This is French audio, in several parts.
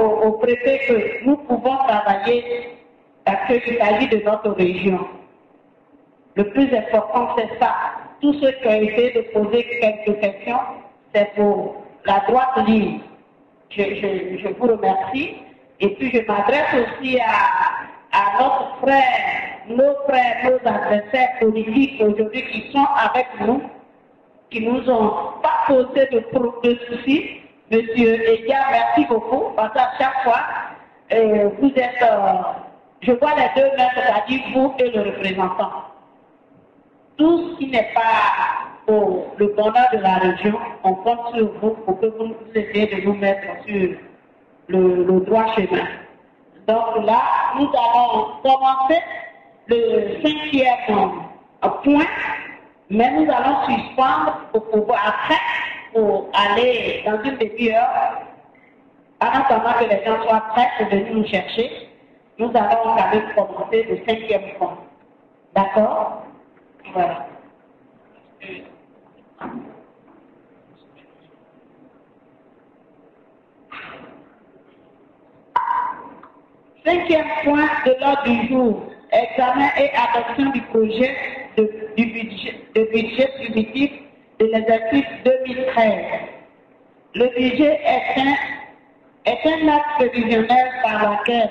au préfet que nous pouvons travailler parce qu'il s'agit de notre région. Le plus important, c'est ça. Tous ceux qui ont essayé de poser quelques questions, c'est pour la droite ligne. Je vous remercie. Et puis je m'adresse aussi à notre frère, nos adversaires politiques aujourd'hui qui sont avec nous, qui nous ont pas posé de soucis. Monsieur Edia, merci beaucoup, parce qu'à chaque fois, vous êtes, je vois les deux mains, c'est-à-dire vous et le représentant. Tout ce qui n'est pas pour le bonheur de la région, on compte sur vous pour que vous essayez de nous mettre sur le droit chemin. Donc là, nous allons commencer le 5e point, mais nous allons suspendre pour pouvoir après, pour aller dans une demi-heure, en attendant que les gens soient prêts pour venir nous chercher, nous allons quand même commencer le 5e point. D'accord? Voilà. 5e point de l'ordre du jour, examen et adoption du projet de budget primitif de l'exercice 2013. Le budget est un acte prévisionnel par lequel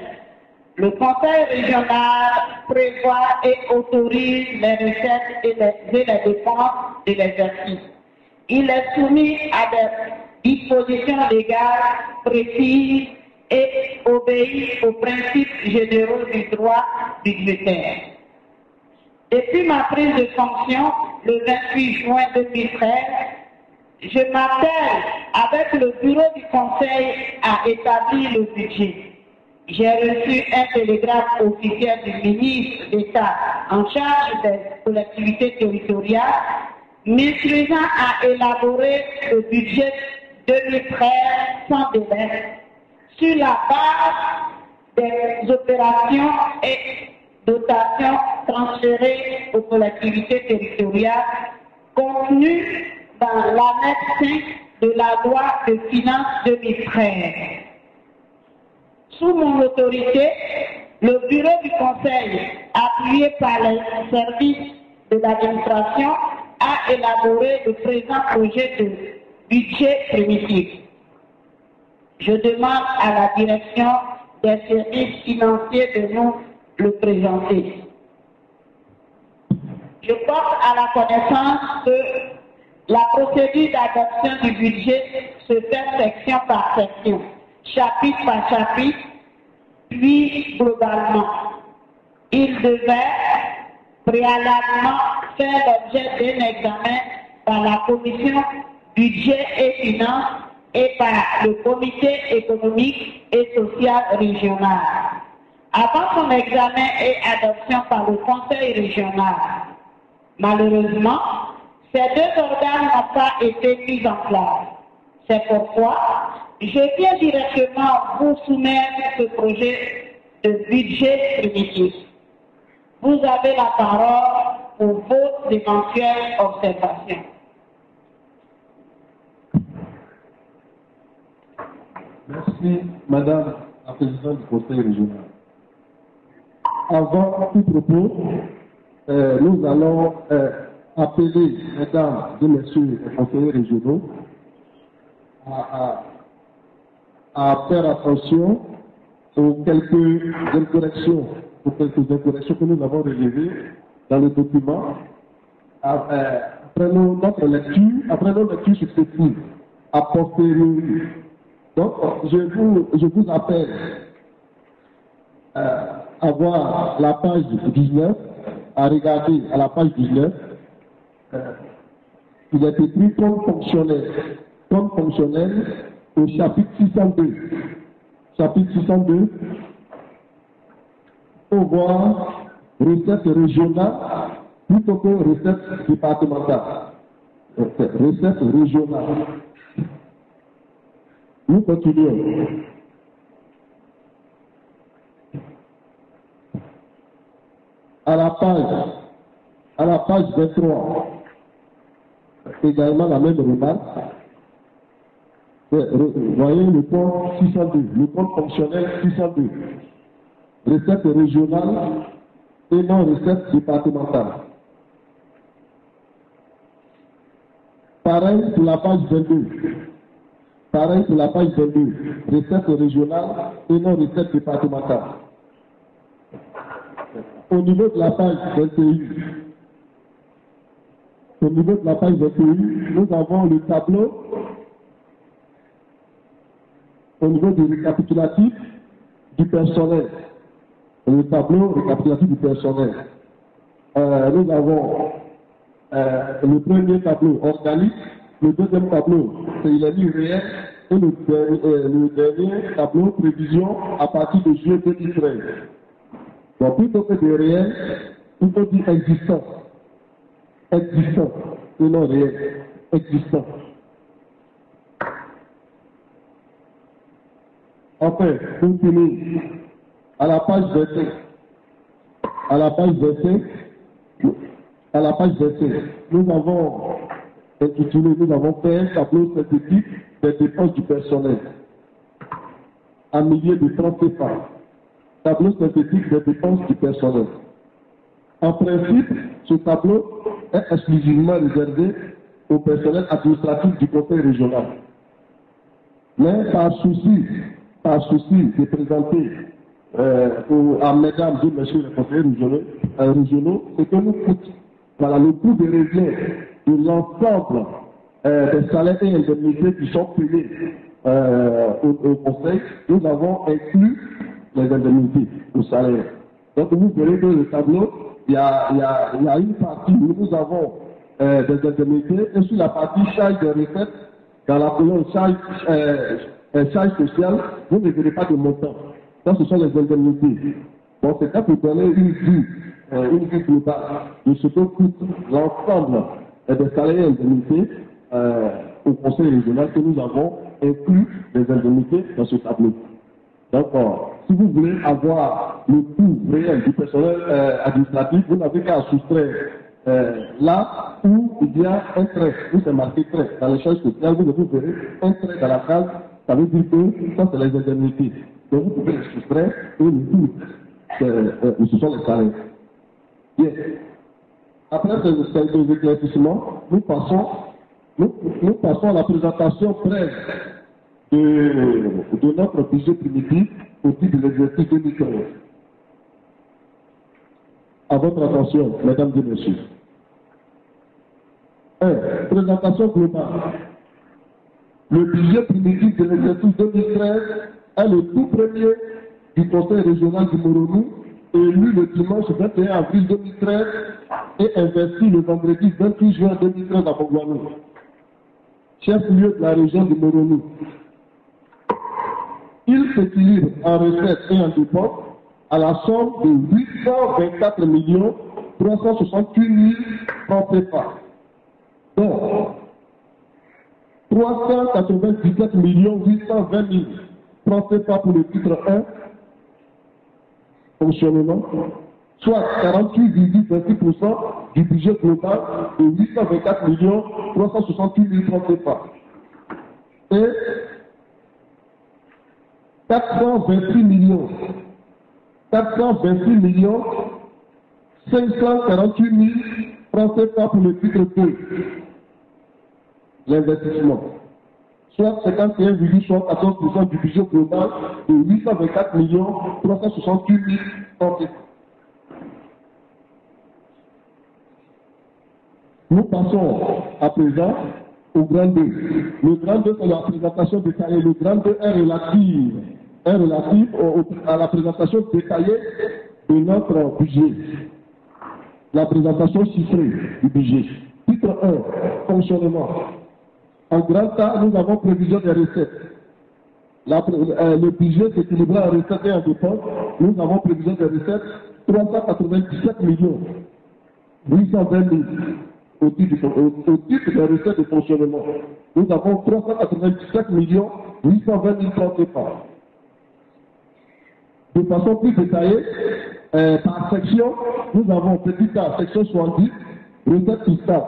le Conseil régional prévoit et autorise les recettes et les dépenses de l'exercice. Il est soumis à des dispositions légales précises et obéit aux principes généraux du droit budgétaire. Depuis ma prise de fonction, le 28 juin 2013, je m'attelle avec le bureau du Conseil à établir le budget. J'ai reçu un télégraphe officiel du ministre d'État en charge des collectivités territoriales, m'instruisant à élaborer le budget 2013 sans délai, sur la base des opérations et dotations transférées aux collectivités territoriales contenues dans l'annexe 5 de la loi de finances 2013. Sous mon autorité, le bureau du Conseil, appuyé par les services de l'administration, a élaboré le présent projet de budget primitif. Je demande à la direction des services financiers de nous le présenter. Je porte à la connaissance que la procédure d'adoption du budget se fait section par section, chapitre par chapitre, puis globalement. Il devait préalablement faire l'objet d'un examen par la commission budget et finances et par le comité économique et social régional. Avant son examen et adoption par le conseil régional, malheureusement, ces deux organes n'ont pas été mis en place. C'est pourquoi je viens directement vous soumettre ce projet de budget primitif. Vous avez la parole pour vos éventuelles observations. Merci, Madame la Présidente du Conseil régional. Avant tout propos, nous allons appeler, Mesdames et Messieurs les conseillers régionaux, à faire attention aux quelques incorrections que nous avons relevées dans le document après nos lectures successives, a posteriori. Donc, je vous appelle à voir la page 19, à regarder à la page 19, il est écrit compte fonctionnel au chapitre 602. Chapitre 602, on voit recettes régionales plutôt que recettes départementales. Recettes régionales. Nous continuons. À la page 23, également la même remarque. Vous voyez le compte 602, le compte fonctionnel 602. Recettes régionales et non recettes départementales. Pareil pour la page 22. Pareil pour la page 22. Recettes régionales et non recettes départementales. Au niveau de la page 21, nous avons le tableau au niveau du récapitulatif du personnel. Le tableau récapitulatif du personnel. Nous avons le premier tableau organique, le deuxième tableau, c'est l'année réel, et le dernier tableau prévision à partir de juillet 2013. Donc, plutôt que de réel, il faut dire existant. Existant, et non réel. Existant. Enfin, pour finir, à la page 25, nous avons intitulé, nous avons fait un tableau synthétique des dépenses du personnel, à milliers de 30 CFA. Tableau synthétique des dépenses du personnel. En principe, ce tableau est exclusivement réservé au personnel administratif du conseil régional. Mais par souci de présenter à mesdames et messieurs les conseillers régionaux, ce que nous coûte, voilà, le coût de revient de l'ensemble des salaires et indemnités qui sont payés au conseil, nous avons inclus les indemnités au salaire. Donc vous verrez que le tableau, il y a une partie où nous avons des indemnités et sur la partie charge des recettes, dans la colonne charge sociale, vous ne verrez pas de montant. Ça, ce sont les indemnités. Donc c'est ça pour donner une vue globale de ce que coûte l'ensemble des salaires et indemnités au conseil régional que nous avons inclus les indemnités dans ce tableau. Donc, si vous voulez avoir le coût réel du personnel administratif, vous n'avez qu'à soustraire là où il y a un trait, où c'est marqué trait. Dans les charges sociales, vous verrez un trait dans la case, ça veut dire que ça, c'est les indemnités. Donc, vous pouvez les soustraire et le coût, ce sont les salaires. Bien. Après ces éclaircissements, nous passons à la présentation brève de notre budget primitif au titre de l'exercice 2015. À votre attention, mesdames et messieurs. 1. Présentation globale. Le budget primitif de l'exercice 2013 est le tout premier du Conseil régional du Moronou, élu le dimanche 21 avril 2013 et investi le vendredi 28 juin 2013 à Bongouanou, chef-lieu de la région du Moronou. Il s'équilibre en recettes et en dépenses à la somme de 824 368 000 francs CFA. Donc, 397 820 000 francs CFA pour le titre 1, fonctionnement, soit 48,26% du budget global de 824 368 000 francs CFA. Et 426 millions 548 000 francs CFA pour le titre 2, l'investissement, soit 51,14% du budget global de 824 368 000 francs CFA. Nous passons à présent au grand 2. Le grand 2, c'est la présentation détaillée. Le grand 2 est relatif à la présentation détaillée de notre budget. La présentation chiffrée du budget. Titre 1, fonctionnement. En grand A, nous avons prévision des recettes. Le budget s'équilibre en recettes et en dépenses. Nous avons prévision des recettes 397 820 000 au titre des recettes de fonctionnement. Nous avons 397 820 000 francs CFA. De façon plus détaillée, par section, nous avons petit A, section 70, recettes fiscales.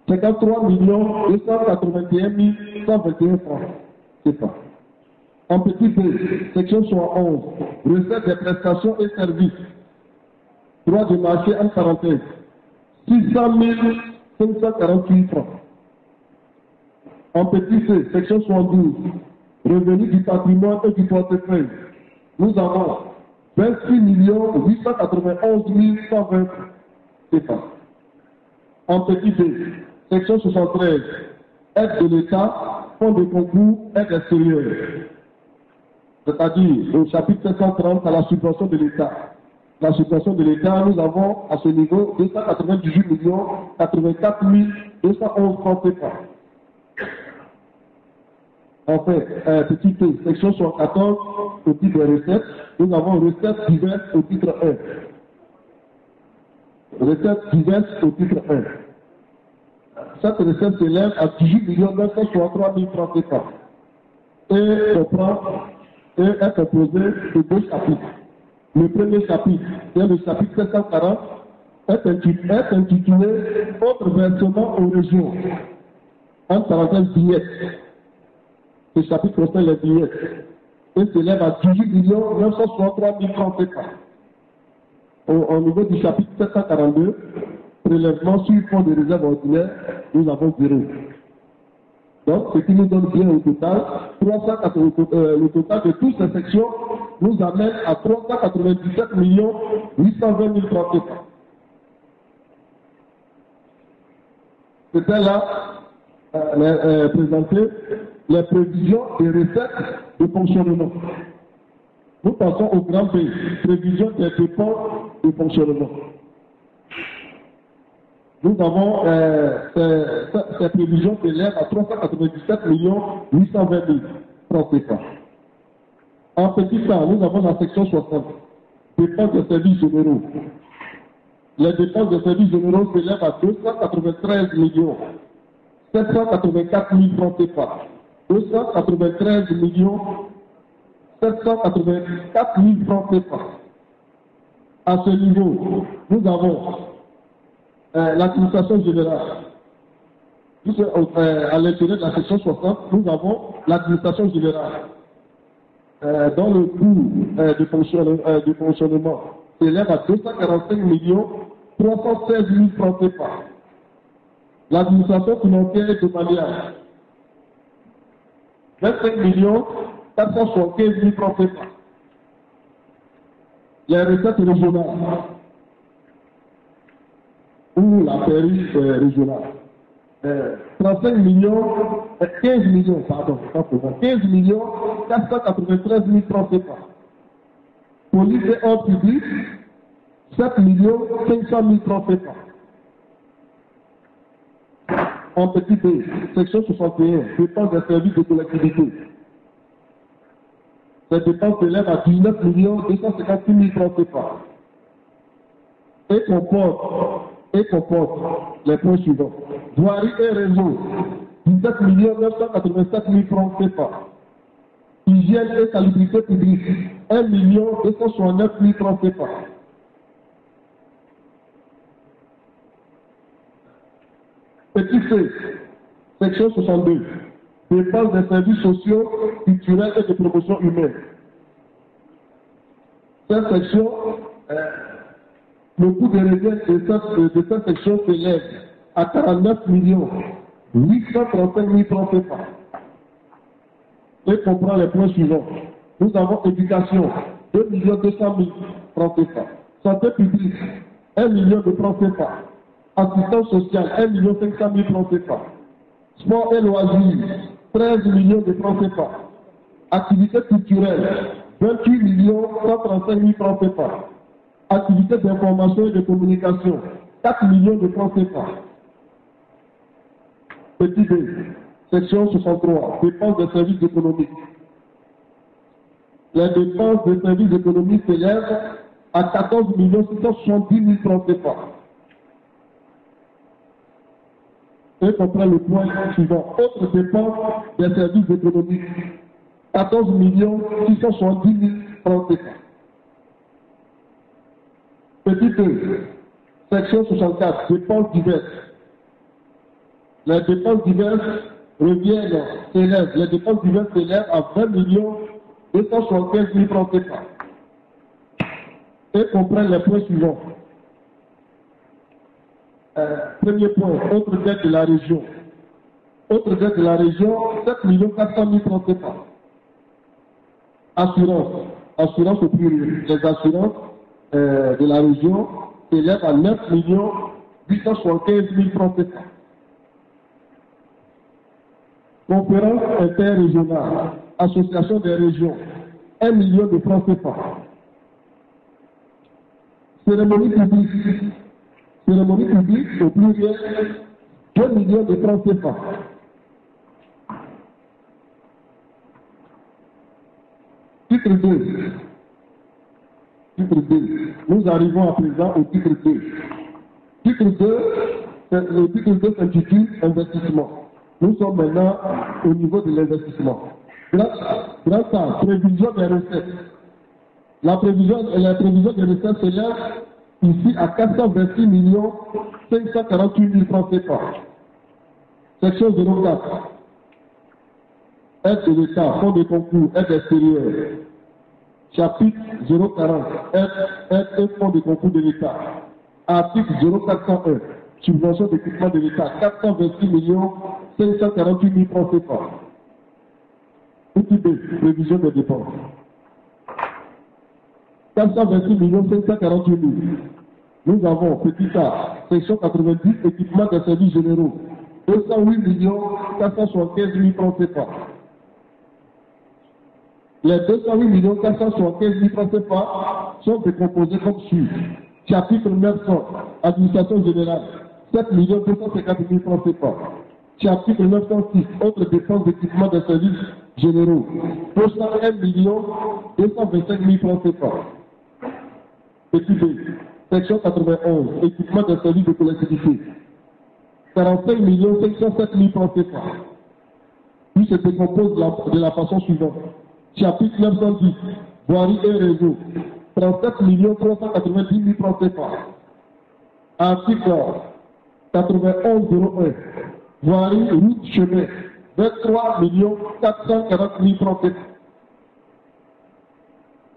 53 281 121 francs. C'est ça. En petit B, section 71, recettes des prestations et services. Droit de marché en parenthèse. 600 548 francs. En petit C, section 72, revenus du patrimoine et du portefeuille. Nous avons 26 891 120 francs. C'est ça. En petit B, section 73, aide de l'État, fonds de concours, aide extérieure. C'est-à-dire, au chapitre 730, à la subvention de l'État. La subvention de l'État, nous avons à ce niveau 298 84 211 francs CFA. Enfin, petit P, section 74, au titre des recettes, nous avons recettes diverses au titre 1. Recettes diverses au titre 1. Cette recette s'élève à 18 963 000 francs CFA. Et est composé de deux chapitres. Le premier chapitre, c'est le chapitre 740, est intitulé Autres versements aux régions. En parenthèse, billettes. Ce chapitre concerne les billets. Et s'élève à 18 963 000 francs CFA. Au niveau du chapitre 742, prélèvement sur fonds de réserve ordinaire, nous avons 0. Donc, ce qui nous donne bien au total, le total de toutes ces sections nous amène à 397 820 000 francs CFA. C'était là présenter les prévisions des recettes de fonctionnement. Nous passons au grand B, prévision des dépenses de fonctionnement. Nous avons ces prévisions qui s'élèvent à 397 820 000 francs CFA. En petit temps, nous avons la section 60, dépenses de services généraux. Les dépenses de services généraux s'élèvent à 293 784 000 francs CFA. 293 784 000 francs CFA. À ce niveau, nous avons l'administration générale. À l'intérieur de la section 60, nous avons l'administration générale. Dans le coût de fonctionnement s'élève à 245 316 000 francs CFA. L'administration financière et domaniale, 25 475 000 francs CFA. Les recettes régionales, ou la pairie régionale, 35 15 millions, pardon, 15 493 000 francs CFA. Police et ordre public, 7 500 000 francs CFA. En petit B, section 61, dépenses des services de collectivité. Ces dépenses s'élèvent à 19 256 000 francs CFA. Et comporte les points suivants. Voirie et réseau, 17 987 000 francs CFA. Hygiène et salubrité publique, 1 269 000 francs CFA. Petit C, section 62, dépenses des services sociaux, culturels et de promotion humaine. Cette section, le coût de revient de cette section s'élève à 49 835 000 francs CFA. Et comprend les points suivants. Nous avons éducation, 2 200 000 francs CFA. Santé publique, 1 million de francs CFA. Assistance sociale, 1 500 000 francs CFA. Sport et loisirs, 13 millions de francs CFA. Activités culturelles, 28 135 000 francs CFA. Activités d'information et de communication, 4 millions de francs CFA. Petit B, section 63, dépenses des services économiques. Les dépenses des services économiques s'élèvent à 14 670 000 francs CFA. Et comprend le point suivant. Autres dépenses des services économiques, 14 670 000 francs CFA. Petit E, section 64, dépenses diverses. Les dépenses diverses reviennent, s'élèvent, les dépenses diverses s'élèvent à 20 275 000 francs CFA. Et comprennent les points suivants. Premier point, autre dette de la région. Autre dette de la région, 7 400 000 francs CFA. Assurance au pluriel. Les assurances de la région s'élèvent à 9 875 000 francs CFA. Conférence interrégionale, association des régions, 1 million de francs CFA. Cérémonie publique au pluriel, 2 millions de francs CFA. Titre 2. Nous arrivons à présent au titre 2. Titre 2, le titre 2 s'intitule investissement. Nous sommes maintenant au niveau de l'investissement. Grâce à prévision des recettes. La prévision des recettes s'élève ici à 426 548 000 francs CFA. Section 04. Aide de l'État, fonds de concours, aide extérieure. Chapitre 040, aide et fonds de concours de l'État. Article 0401, subvention d'équipement de l'État, 426 548 000 francs CFA. Outil B, prévision des dépenses. 426 548 000. Nous avons, petit A, section 90, équipement des services généraux, 208 475 000 francs CFA. Les 208 475 000 francs CFA sont décomposés comme suit. Chapitre 900, administration générale, 7 250 000 francs CFA. Chapitre 906, autres dépenses d'équipement des services généraux, 201 225 000 francs CFA. Petit B, section 91, équipement des services de collectivité, 45 507 000 francs CFA. Puis se décompose de la façon suivante. Chapitre 910, voirie et réseau, 37 390 000 francs CFA. Article 9101, voirie, route, chemin, 23 440 000 francs CFA.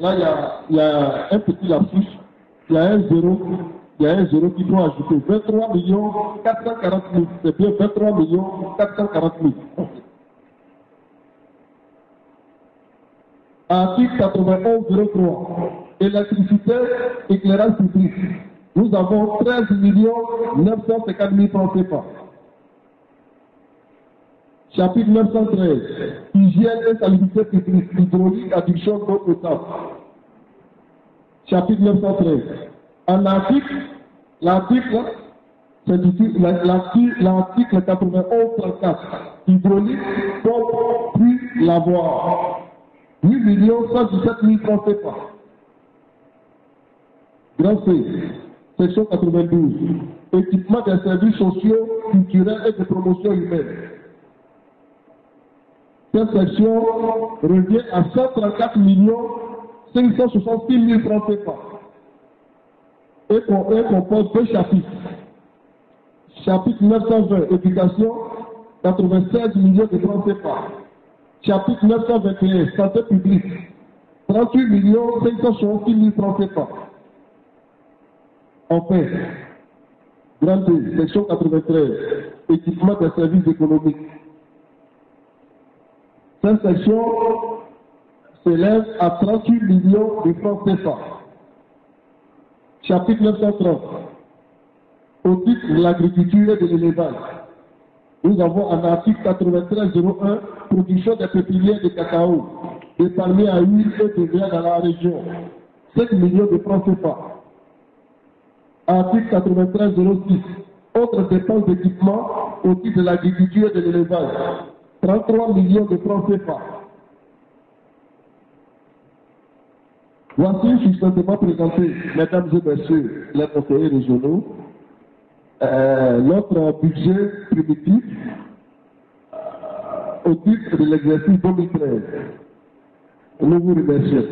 Là, il y a un petit lapsus, il y a un zéro qu'il faut ajouter. 23 440 000, c'est bien 23 440 000. Article 9103, électricité, éclairage public. Nous avons 13 950 000 francs CFA. Chapitre 913, hygiène et salubrité publique, hydraulique, adduction d'eau potable. Chapitre 913. En l'article 91-34, hydraulique, pompe, puis lavoir. 8 117 000 francs CFA. Grand C, section 92, équipement des services sociaux, culturels et de promotion humaine. Cette section revient à 134 566 000 francs CFA. Et compose deux chapitres. Chapitre 920, éducation, 96 millions de francs CFA. Chapitre 921, santé publique, 38 566 000 francs CFA. Enfin, Grand D, section 93, équipement des services économiques. Cette section s'élève à 38 millions de francs CFA. Chapitre 930, au titre de l'agriculture et de l'élevage. Nous avons un article 9301, production des pépinières de cacao, des palmiers à huile et de verre dans la région, 5 millions de francs CFA. Article 9306, autres dépenses d'équipement au titre de l'agriculture et de l'élevage, 33 millions de francs CFA. Voici succinctement présenté, mesdames et messieurs les conseillers régionaux, notre budget primitif au titre de l'exercice 2013. Nous vous remercions.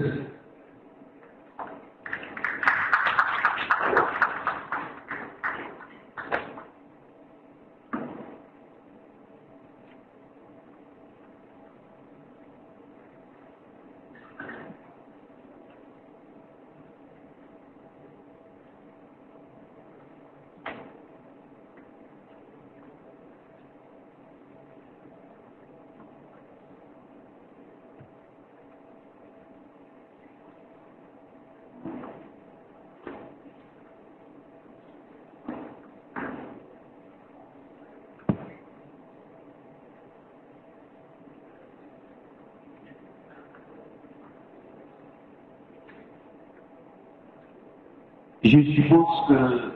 Je suppose que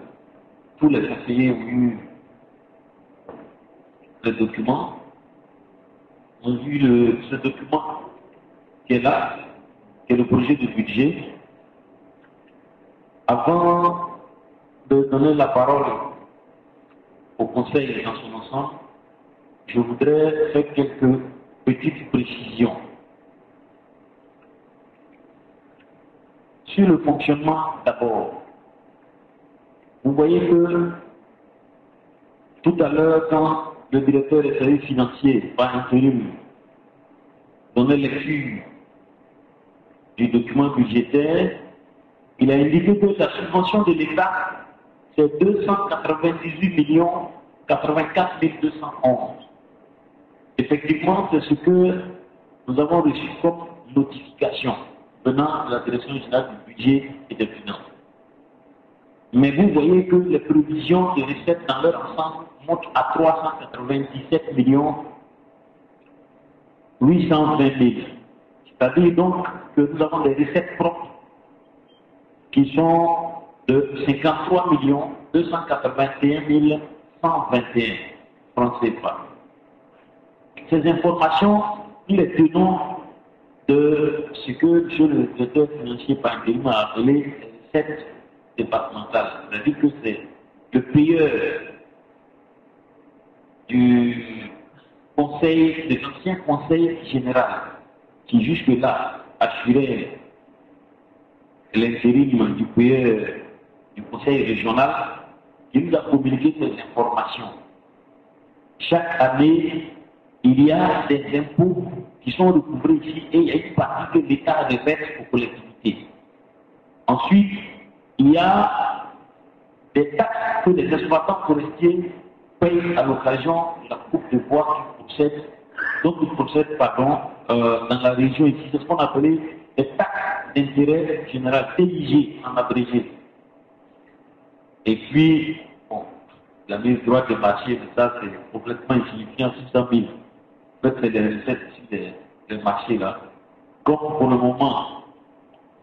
tous les conseillers ont eu le document, ont vu ce document qui est là, qui est le projet de budget. Avant de donner la parole au Conseil dans son ensemble, je voudrais faire quelques petites précisions sur le fonctionnement d'abord. Vous voyez que tout à l'heure, quand le directeur des services financiers, par intérim, donnait lecture du document budgétaire, il a indiqué que la subvention de l'État, c'est 298 84 211. Effectivement, c'est ce que nous avons reçu comme notification venant de la Direction générale du budget et des finances. Mais vous voyez que les prévisions de recettes dans leur ensemble montent à 397 820 000. C'est-à-dire donc que nous avons des recettes propres qui sont de 53 281 121 francs CFA. Ces informations, nous les tenons de ce que le directeur financier par intérim a appelé les recettes départementales. C'est-à-dire que c'est le payeur du conseil, de l'ancien conseil général qui jusque-là assurait l'intérim du payeur du conseil régional, qui nous a communiqué ces informations. Chaque année, il y a des impôts qui sont recouvrés ici et il y a une partie que l'État reverse aux collectivités. Ensuite, il y a des taxes que les exploitants forestiers payent à l'occasion de la coupe de bois qui procède dans la région ici. C'est ce qu'on appelait les taxes d'intérêt général, TIG en abrégé. Et puis, bon, la mise droit des marchés, ça c'est complètement insignifiant, 600 000. En fait, c'est les recettes ici des marchés là. Comme pour le moment,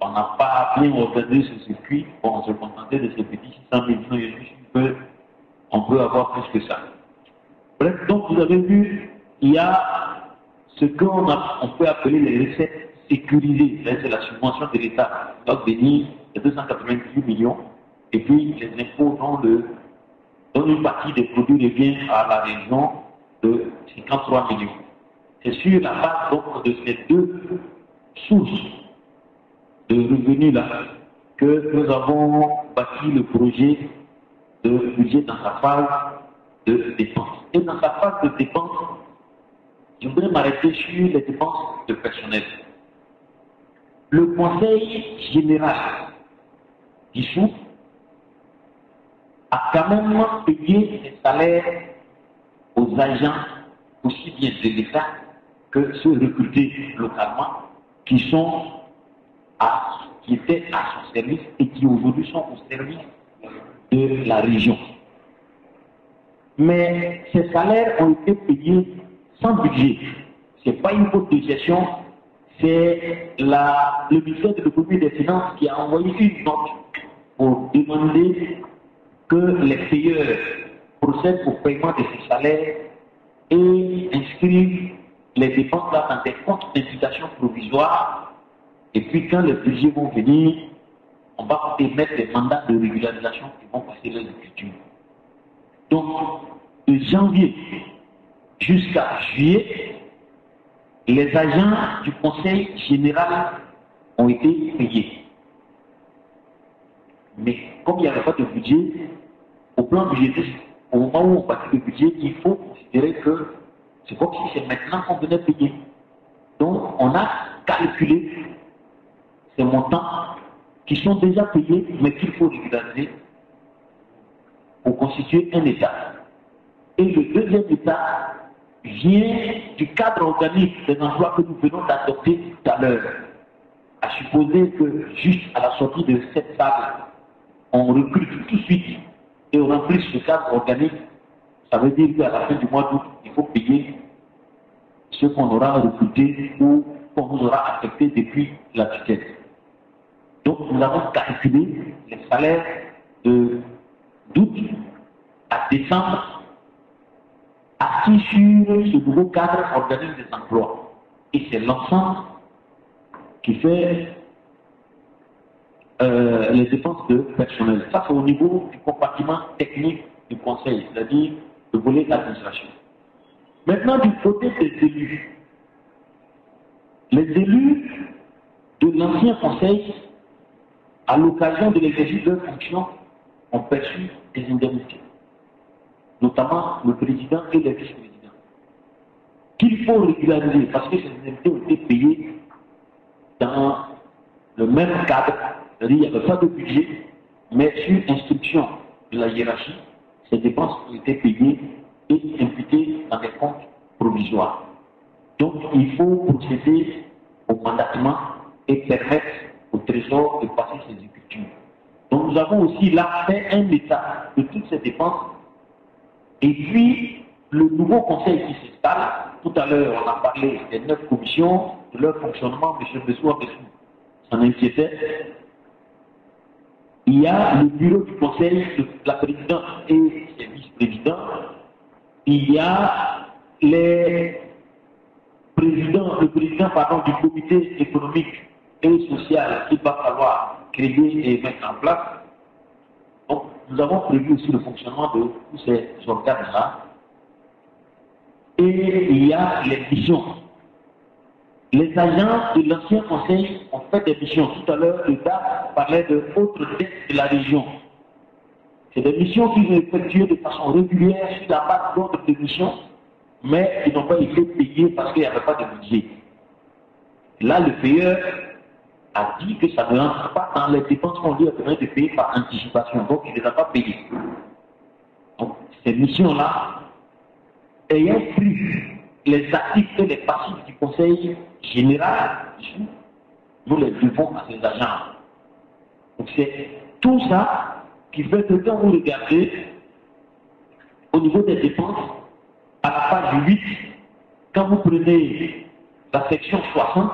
on n'a pas bien organisé ce circuit, bon, on se contentait de ces petits 600 000, sinon il y a juste on peut avoir plus que ça. Bref, donc vous avez vu, il y a ce qu'on peut appeler les recettes sécurisées, c'est la subvention de l'État, donc venir de 298 millions, et puis les impôts dont une partie des produits revient à la région de 53 millions. C'est sur la base donc de ces deux sources de revenus-là que nous avons bâti le projet de budget dans sa phase de dépenses. Et dans sa phase de dépenses, je voudrais m'arrêter sur les dépenses de personnel. Le conseil général dissous a quand même payé les salaires aux agents, aussi bien de l'État que ceux recrutés localement, qui étaient à son service et qui aujourd'hui sont au service de la région. Mais ces salaires ont été payés sans budget. Ce n'est pas une faute de gestion, c'est le ministère de l'économie et des finances qui a envoyé une note pour demander que les payeurs procèdent au paiement de ces salaires et inscrivent les dépenses là dans des comptes d'imputation provisoires. Et puis quand les budgets vont venir, on va émettre des mandats de régularisation qui vont passer l'exécution. Donc, de janvier jusqu'à juillet, les agents du conseil général ont été payés. Mais comme il n'y avait pas de budget, au plan budgétaire, au moment où on bâtit le budget, il faut considérer que c'est comme si c'est maintenant qu'on venait payer. Donc, on a calculé ces montants qui sont déjà payés, mais qu'il faut régulariser pour constituer un État. Et le deuxième État vient du cadre organique des emplois que nous venons d'adopter tout à l'heure. À supposer que juste à la sortie de cette salle, on recrute tout de suite et on remplit ce cadre organique, ça veut dire qu'à la fin du mois d'août, il faut payer ce qu'on aura recruté ou qu'on nous aura affecté depuis la tutelle. Donc nous avons calculé les salaires d'août à décembre assis sur ce nouveau cadre organique des emplois. Et c'est l'ensemble qui fait les dépenses de personnel. Ça, c'est au niveau du compartiment technique du conseil, c'est-à-dire le volet d'administration. Maintenant, du côté des élus, les élus de l'ancien conseil, à l'occasion de l'exercice de leurs fonctions, ont perçu des indemnités, notamment le président et les vice-présidents, qu'il faut régulariser parce que ces indemnités ont été payées dans le même cadre, c'est-à-dire il n'y avait pas de budget, mais sur instruction de la hiérarchie, ces dépenses ont été payées et imputées dans des comptes provisoires. Donc il faut procéder au mandatement et permettre au Trésor de passer ses écritures. Donc nous avons aussi là fait un état de toutes ces dépenses. Et puis le nouveau conseil qui s'installe, tout à l'heure on a parlé des 9 commissions, de leur fonctionnement, M. Bessoua s'en inquiétait. Il y a le bureau du conseil, la présidente et ses vice-présidents. Il y a le président du comité économique et social qu'il va falloir créer et mettre en place. Donc, nous avons prévu aussi le fonctionnement de tous ces organes-là. Et il y a les missions. Les agents de l'ancien conseil ont fait des missions. Tout à l'heure, le DAF parlait de autres dettes de la région. C'est des missions qui sont effectuées de façon régulière sur la base d'ordre de missions, mais qui n'ont pas été payées parce qu'il n'y avait pas de budget. Là, le payeur a dit que ça ne rentre pas dans les dépenses qu'on lui a besoin de payer par anticipation, donc il ne les a pas payées. Donc, ces missions-là, ayant pris les actifs et les passifs du conseil général, nous les devons à ces agents. Donc c'est tout ça qui fait que quand vous regardez au niveau des dépenses, à la page 8, quand vous prenez la section 60,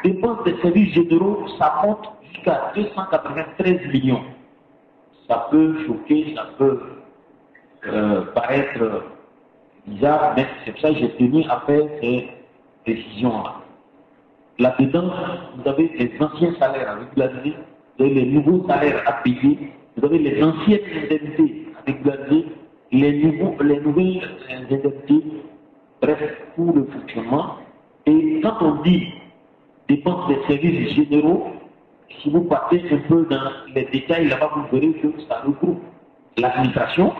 dépenses des services généraux, ça monte jusqu'à 293 millions. Ça peut choquer, ça peut paraître bizarre, mais c'est pour ça que j'ai tenu à faire ces précisions-là. Là-dedans, vous avez les anciens salaires à régulariser, vous avez les nouveaux salaires à payer, vous avez les anciennes indemnités à régulariser, les nouvelles indemnités, bref, pour le fonctionnement. Et quand on dit dépenses des services généraux, si vous partez un peu dans les détails, là-bas, vous verrez que ça regroupe l'administration,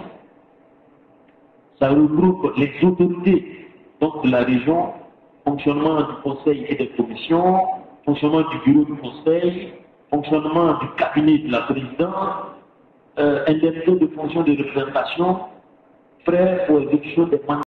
ça regroupe les autorités donc de la région, fonctionnement du conseil et des commissions, fonctionnement du bureau du conseil, fonctionnement du cabinet de la présidence, indemnité de fonction de représentation, frais pour exécution des mandats.